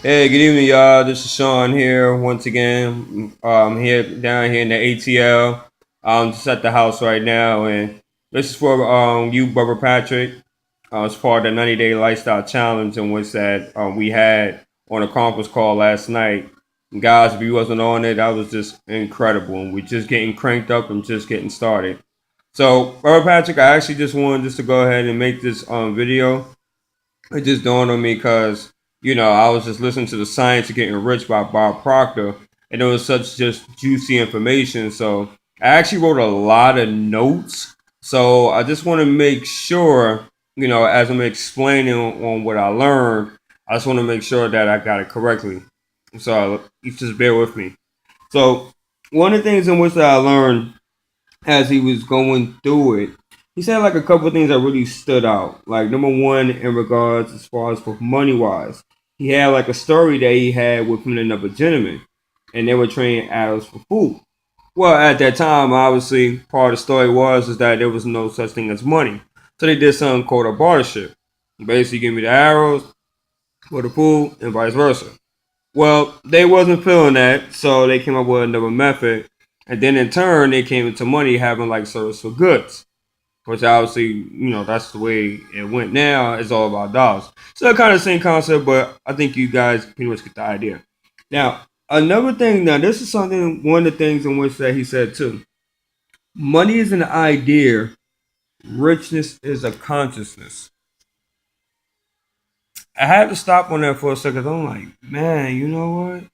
Hey, good evening, y'all. This is Sean here once again. Here down here in the ATL. Just at the house right now, and this is for you, Brother Patrick. It's part of the 90-day lifestyle challenge in which that we had on a conference call last night. Guys, if you wasn't on it, that was just incredible, and we're just getting cranked up and just getting started. So, Brother Patrick, I actually just wanted just to go ahead and make this video. It just dawned on me because I was just listening to the Science of Getting Rich by Bob Proctor, and it was such just juicy information. So I actually wrote a lot of notes. So I just want to make sure, as I'm explaining on what I learned, I just want to make sure that I got it correctly. So you just bear with me. So one of the things in which that I learned as he was going through it, he said like a couple of things that really stood out. Like number one, in regards as far as for money wise, he had like a story that he had with him and another gentleman, and they were trading atoms for food. Well, at that time, obviously, part of the story was is that there was no such thing as money, so they did something called a bartership. Basically, give me the arrows for the food, and vice versa. Well, they wasn't feeling that, so they came up with another method, and then in turn they came into money having like service for goods, which obviously that's the way it went. Now it's all about dollars. So kind of the same concept, but I think you guys pretty much get the idea. Now another thing. Now this is something. One of the things in which that he said too. Money is an idea. Richness is a consciousness. I had to stop on that for a second. I'm like, man, you know what?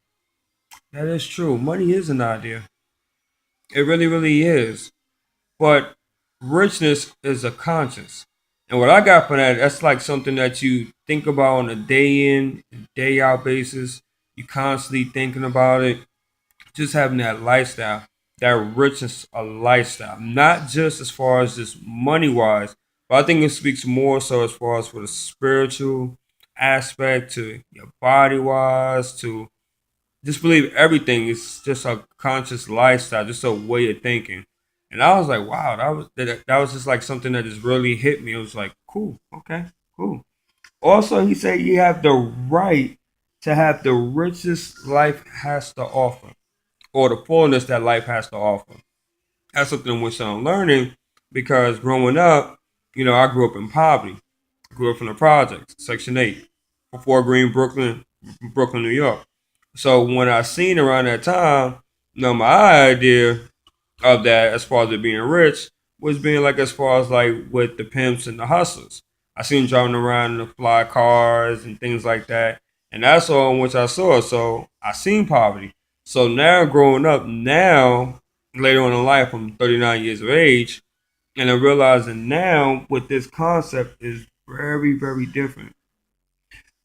That is true. Money is an idea. It really, really is. But richness is a conscience. And what I got from that, that's like something that you think about on a day in, day out basis. You constantly thinking about it. Just having that lifestyle, that richness a lifestyle. Not just as far as just money wise, but I think it speaks more so as far as for the spiritual aspect to your body wise, to just believe everything is just a conscious lifestyle, just a way of thinking. And I was like, wow, that was just like something that just really hit me. It was like, cool, okay, cool. Also, he said you have the right to have the richest life has to offer, or the fullness that life has to offer. That's something which I'm learning because growing up, I grew up in poverty. I grew up in the projects, Section 8, before Green, Brooklyn, New York. So when I seen around that time, my idea of that as far as it being rich was being like as far as like with the pimps and the hustlers. I seen driving around in the fly cars and things like that. And that's all in which I saw. So I seen poverty. So now growing up, now later on in life, I'm 39 years of age, and I'm realizing now what this concept is very, very different.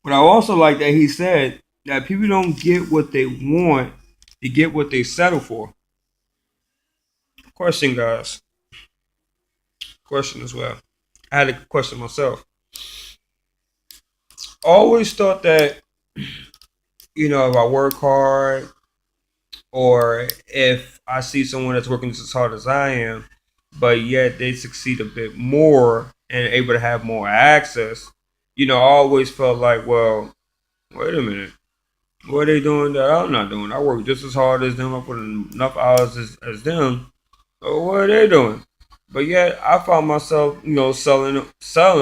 But I also like that he said that people don't get what they want, they get what they settle for. Question, guys. Question as well. I had a question myself. Always thought that, if I work hard or if I see someone that's working just as hard as I am, but yet they succeed a bit more and able to have more access, I always felt like, well, wait a minute. What are they doing that I'm not doing? I work just as hard as them. I put in enough hours as them. So what are they doing? But yet I found myself, selling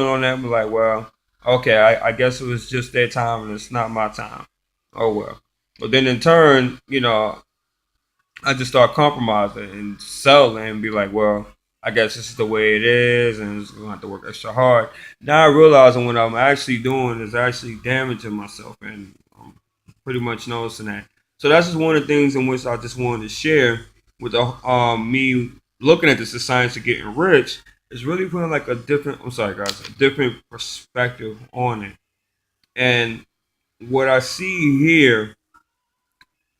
on that. But like, well, okay, I guess it was just their time and it's not my time. Oh well. But then in turn, I just start compromising and settling and be like, well, I guess this is the way it is, and I'm gonna have to work extra hard. Now I realizing what I'm actually doing is actually damaging myself, and pretty much noticing that. So that's just one of the things in which I just wanted to share with me looking at this, the science of getting rich, is really putting like a different. I'm sorry, guys, a different perspective on it. And what I see here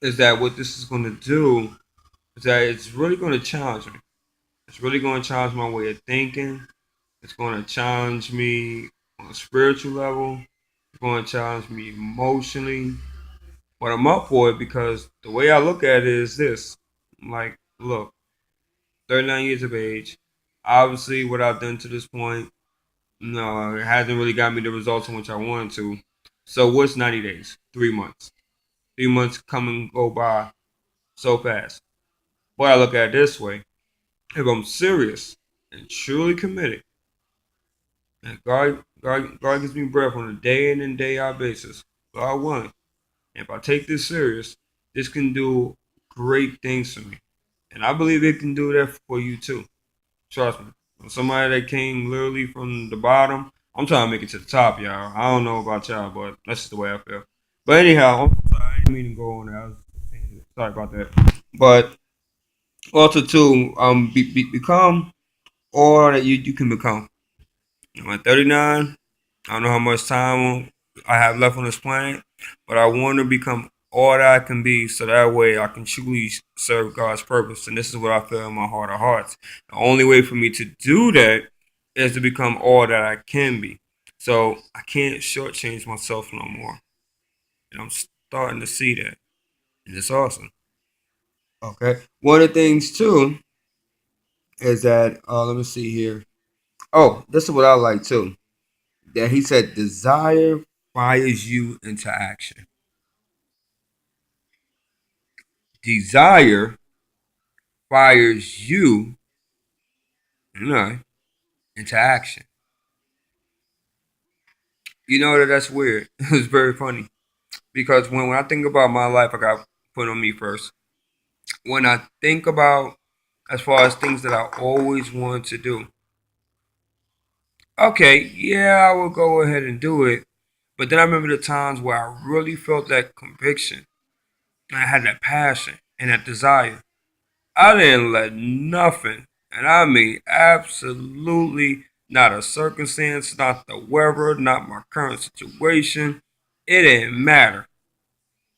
is that what this is going to do is that it's really going to challenge me. It's really going to challenge my way of thinking. It's going to challenge me on a spiritual level. It's going to challenge me emotionally. But I'm up for it because the way I look at it is this. I'm like, look, 39 years of age. Obviously, what I've done to this point, it hasn't really got me the results in which I wanted to. So what's 90 days? 3 months. 3 months come and go by so fast. But I look at it this way: if I'm serious and truly committed, and God gives me breath on a day in and day out basis, God willing, and if I take this serious, this can do great things for me, and I believe it can do that for you too. Trust me. Somebody that came literally from the bottom, I'm trying to make it to the top, y'all. I don't know about y'all, but that's just the way I feel. But anyhow, I'm sorry, I didn't mean to go on that. Sorry about that. But also too, become all that you can become. I'm at 39. I don't know how much time I have left on this planet, but I want to become all that I can be so that way I can truly serve God's purpose. And this is what I feel in my heart of hearts. The only way for me to do that is to become all that I can be. So I can't shortchange myself no more. And I'm starting to see that. And it's awesome. Okay. One of the things too is that, let me see here. Oh, this is what I like too. That he said, desire fires you into action. Desire fires you, you know, into action. You know that's weird. It's very funny because when I think about my life, I got put on me first. When I think about as far as things that I always wanted to do, okay, yeah, I will go ahead and do it. But then I remember the times where I really felt that conviction. I had that passion and that desire. I didn't let nothing, and I mean absolutely not a circumstance, not the weather, not my current situation. It didn't matter.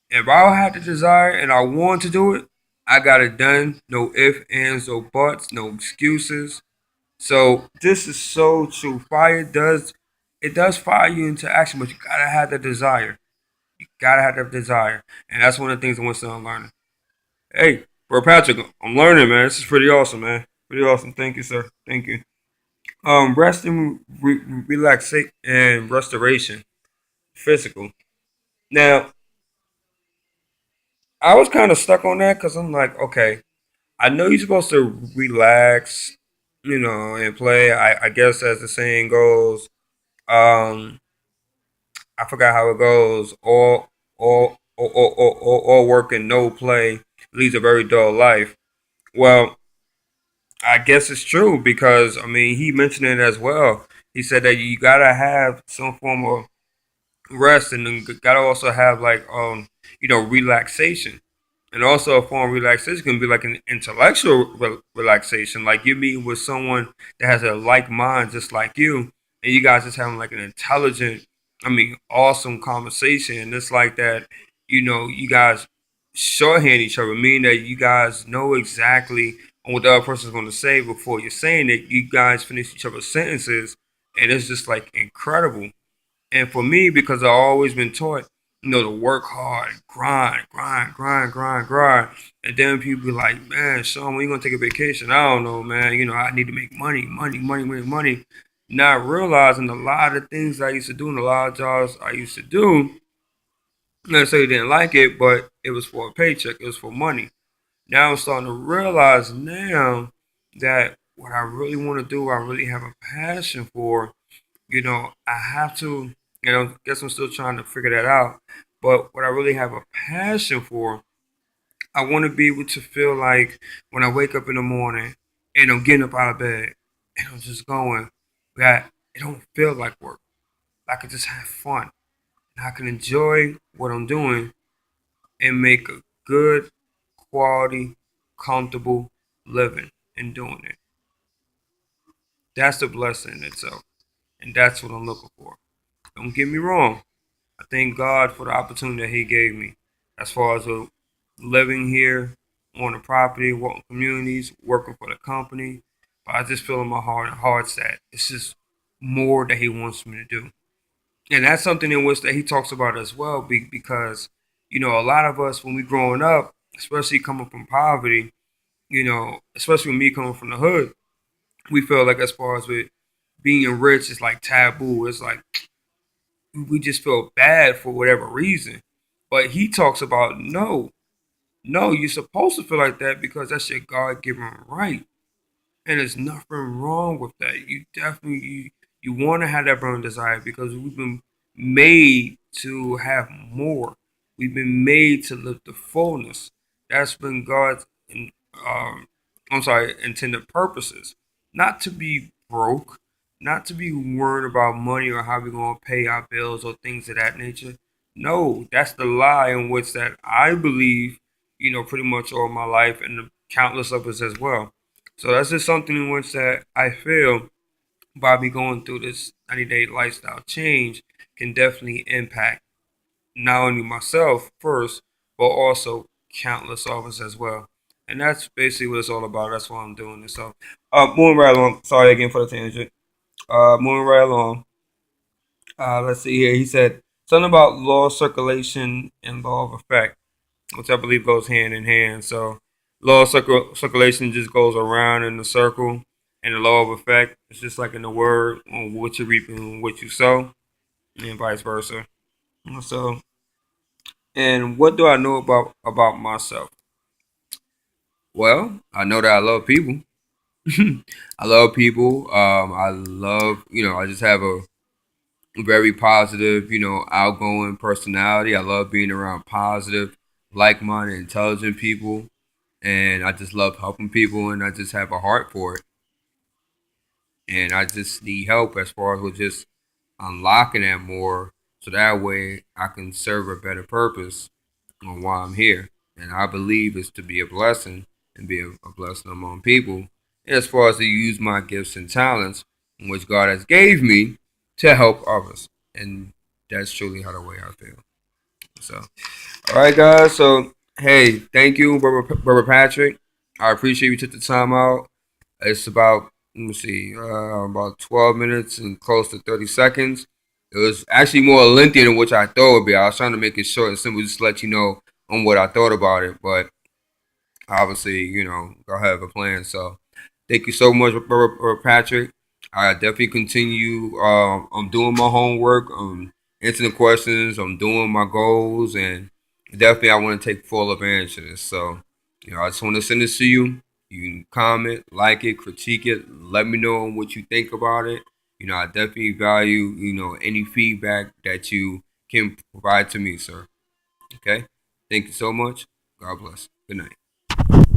If I had the desire and I wanted to do it, I got it done. No ifs, ands, or buts, no excuses. So this is so true. It does fire you into action, but you gotta have the desire. You gotta have the desire, and that's one of the things I want to start learning. Hey, bro, Patrick, I'm learning, man. This is pretty awesome, man. Pretty awesome. Thank you, sir. Thank you. Rest and relaxation and restoration, physical. Now, I was kind of stuck on that because I'm like, okay, I know you're supposed to relax, and play. I guess as the saying goes, um, I forgot how it goes. All work and no play leads a very dull life. Well, I guess it's true because I mean he mentioned it as well. He said that you gotta have some form of rest and then gotta also have like relaxation. And also a form of relaxation can be like an intellectual relaxation. Like you're meeting with someone that has a like mind just like you, and you guys just having like an intelligent, I mean, awesome conversation. And it's like that, you guys shorthand each other, meaning that you guys know exactly what the other person's going to say before you're saying it. You guys finish each other's sentences, and it's just like incredible. And for me, because I've always been taught, to work hard, grind, grind, grind, grind, grind. And then people be like, man, Sean, when you gonna take a vacation? I don't know, man. I need to make money, money, money, money, money. Not realizing a lot of things I used to do and a lot of jobs I used to do, not necessarily didn't like it, but it was for a paycheck, it was for money. Now I'm starting to realize now that what I really want to do, I really have a passion for, I have to, guess I'm still trying to figure that out. But what I really have a passion for, I want to be able to feel like when I wake up in the morning and I'm getting up out of bed and I'm just going, that it don't feel like work. I can just have fun and I can enjoy what I'm doing and make a good quality, comfortable living in doing it. That's the blessing in itself. And that's what I'm looking for. Don't get me wrong. I thank God for the opportunity that He gave me as far as living here on the property, working communities, working for the company. But I just feel in my heart and hearts that it's just more that He wants me to do. And that's something in which that He talks about as well because, a lot of us when we growing up, especially coming from poverty, especially with me coming from the hood, we feel like as far as with being rich, it's like taboo. It's like we just feel bad for whatever reason. But he talks about no, no, you're supposed to feel like that because that's your God given right. And there's nothing wrong with that. You definitely you want to have that burning desire because we've been made to have more. We've been made to live the fullness. That's been God's um I'm sorry, intended purposes. Not to be broke, not to be worried about money or how we're gonna pay our bills or things of that nature. No, that's the lie in which that I believe, pretty much all my life and the countless others as well. So that's just something in which that I feel by me going through this 90-day lifestyle change can definitely impact not only myself first, but also countless others as well. And that's basically what it's all about. That's why I'm doing this. So, moving right along. Sorry again for the tangent. Moving right along. Let's see here. He said something about law of circulation and law of effect, which I believe goes hand in hand. So, law of circulation just goes around in the circle, and the law of effect is just like in the word on what you reap and what you sow, and vice versa. So, and what do I know about myself? Well, I know that I love people. I love people. I love, I just have a very positive, outgoing personality. I love being around positive, like-minded, intelligent people, and I just love helping people, and I just have a heart for it. And I just need help as far as with just unlocking that more, so that way I can serve a better purpose on why I'm here. And I believe it's to be a blessing and be a blessing among people. And as far as to use my gifts and talents, which God has gave me, to help others. And that's truly how the way I feel. So, all right, guys. So, hey, thank you, Brother Patrick. I appreciate you took the time out. It's about, let me see, about 12 minutes and close to 30 seconds. It was actually more lengthy than which I thought it would be. I was trying to make it short and simple, just to let you know on what I thought about it. But obviously, I have a plan. So thank you so much, Brother Patrick. I definitely continue. I'm doing my homework. I'm answering the questions. I'm doing my goals, and definitely I want to take full advantage of this. So, I just want to send this to you. You can comment, like it, critique it. Let me know what you think about it. I definitely value, any feedback that you can provide to me, sir. Okay. Thank you so much. God bless. Good night.